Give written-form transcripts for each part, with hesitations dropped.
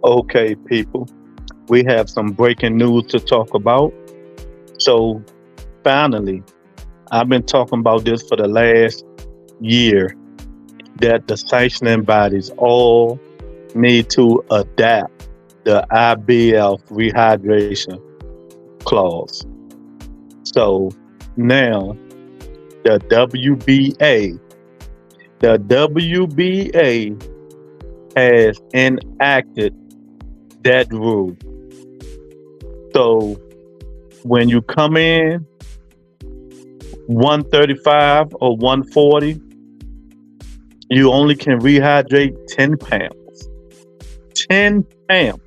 Okay, people, we have some breaking news to talk about. So, finally, I've been talking about this for the last year that the sanctioning bodies all need to adapt the IBF rehydration clause. So, now the WBA, the WBA has enacted that rule. So when you come in 135 or 140, you only can rehydrate 10 pounds. 10 pounds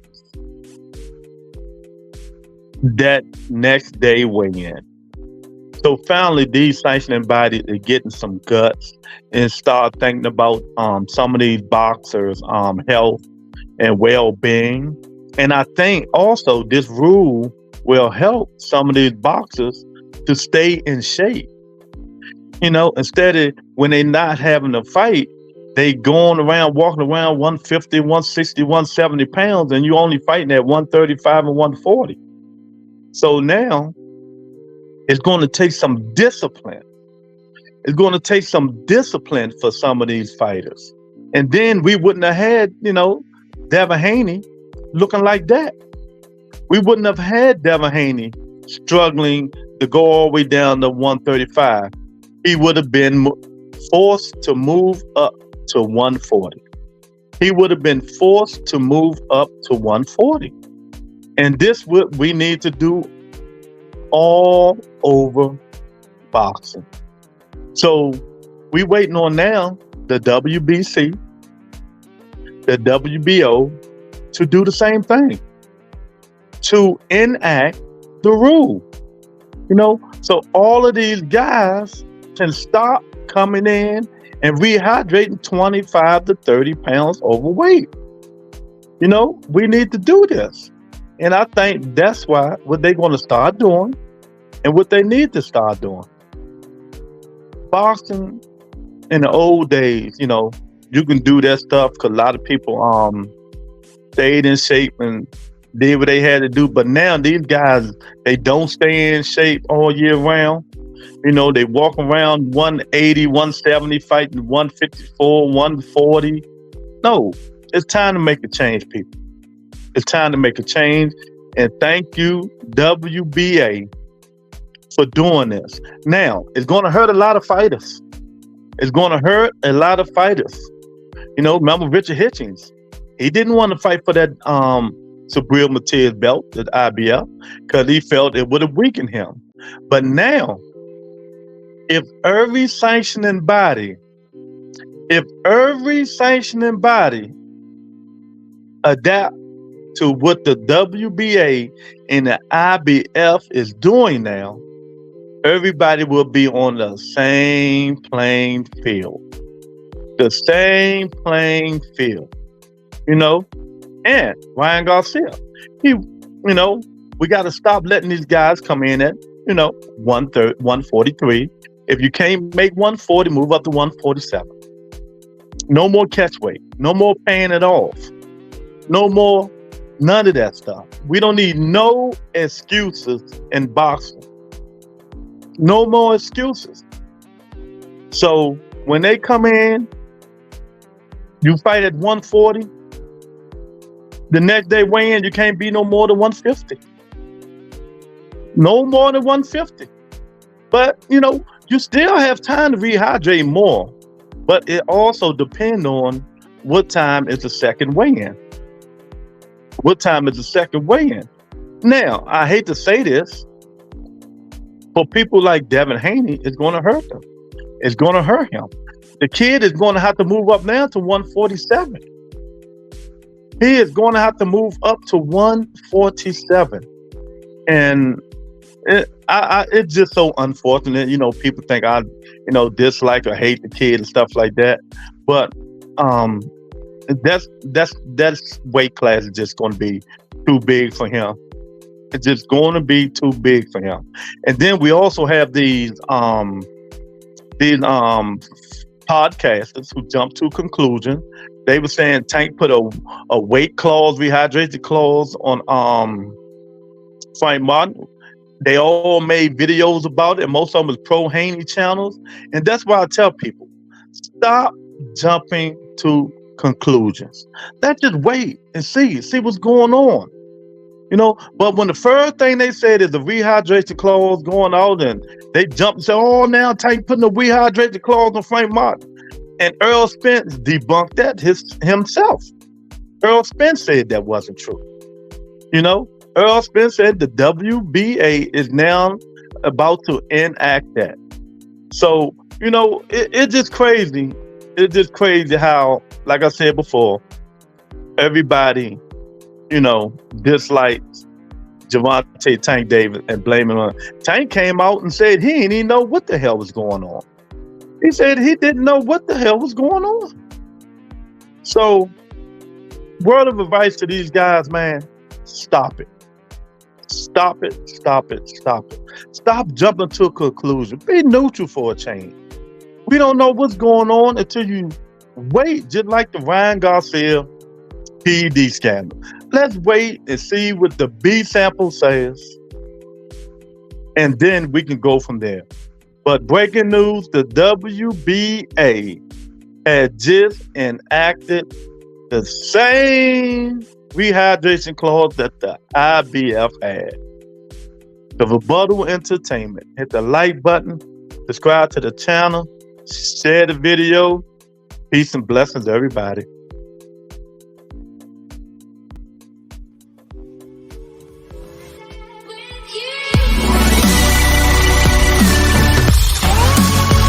that next day weigh in. So finally, these sanctioning bodies are getting some guts and start thinking about some of these boxers' health and well-being. And I think also this rule will help some of these boxers to stay in shape. Instead of when they're not having a fight, they going around, walking around 150, 160, 170 pounds, and you only fighting at 135 and 140. So now it's going to take some discipline. It's going to take some discipline for some of these fighters. And then we wouldn't have had, Devin Haney looking like that. We wouldn't have had Devin Haney struggling to go all the way down to 135. He would have been forced to move up to 140. He would have been forced to move up to 140. And this what we need to do all over boxing. So we waiting on now the WBC, the WBO to do the same thing, to enact the rule. So all of these guys can stop coming in and rehydrating 25 to 30 pounds overweight. We need to do this. And I think that's what they're going to start doing and what they need to start doing. Boxing in the old days, you can do that stuff because a lot of people stayed in shape and did what they had to do. But now these guys, they don't stay in shape all year round. They walk around 180, 170, fighting 154, 140. No, it's time to make a change, people. It's time to make a change. And thank you, WBA, for doing this. Now, it's going to hurt a lot of fighters. It's going to hurt a lot of fighters. Remember Richard Hitchens? He didn't want to fight for that Subriel Matias belt at IBF because he felt it would have weakened him. But now, if every sanctioning body adapt to what the WBA and the IBF is doing now, everybody will be on the same playing field. The same playing field. And Ryan Garcia, we got to stop letting these guys come in at, 143. If you can't make 140, move up to 147. No more catch weight. No more paying it off. No more, none of that stuff. We don't need no excuses in boxing. No more excuses. So when they come in, you fight at 140. The next day weigh in, you can't be no more than 150. No more than 150. But, you still have time to rehydrate more. But it also depends on what time is the second weigh-in. What time is the second weigh-in? Now, I hate to say this, for people like Devin Haney, it's going to hurt them. It's going to hurt him. The kid is going to have to move up now to 147. He is going to have to move up to 147. And it's just so unfortunate. People think I, dislike or hate the kid and stuff like that. But that's weight class is just going to be too big for him. It's just going to be too big for him. And then we also have these podcasters who jump to conclusion They were saying Tank put a weight clause, rehydration clause on Frank Martin. They all made videos about it, and most of them was pro Haney channels. And that's why I tell people, stop jumping to conclusions. Let's just wait and see what's going on. But when the first thing they said is the rehydration clause going out, and they jumped and said, oh, now Tank putting the rehydration clause on Frank Martin. And Earl Spence debunked that himself. Earl Spence said that wasn't true. Earl Spence said the WBA is now about to enact that. So, it's just crazy. It's just crazy how, like I said before, everybody, dislikes Gervonta Tank Davis and blaming on Tank came out and said he didn't even know what the hell was going on. He said he didn't know what the hell was going on. So, word of advice to these guys, man, stop it. Stop it, stop it, stop it. Stop jumping to a conclusion. Be neutral for a change. We don't know what's going on until you wait, just like the Ryan Garcia PED scandal. Let's wait and see what the B sample says, and then we can go from there. But breaking news, the WBA had just enacted the same rehydration clause that the IBF had. The Rebuttal Entertainment. Hit the like button, subscribe to the channel, share the video. Peace and blessings, everybody.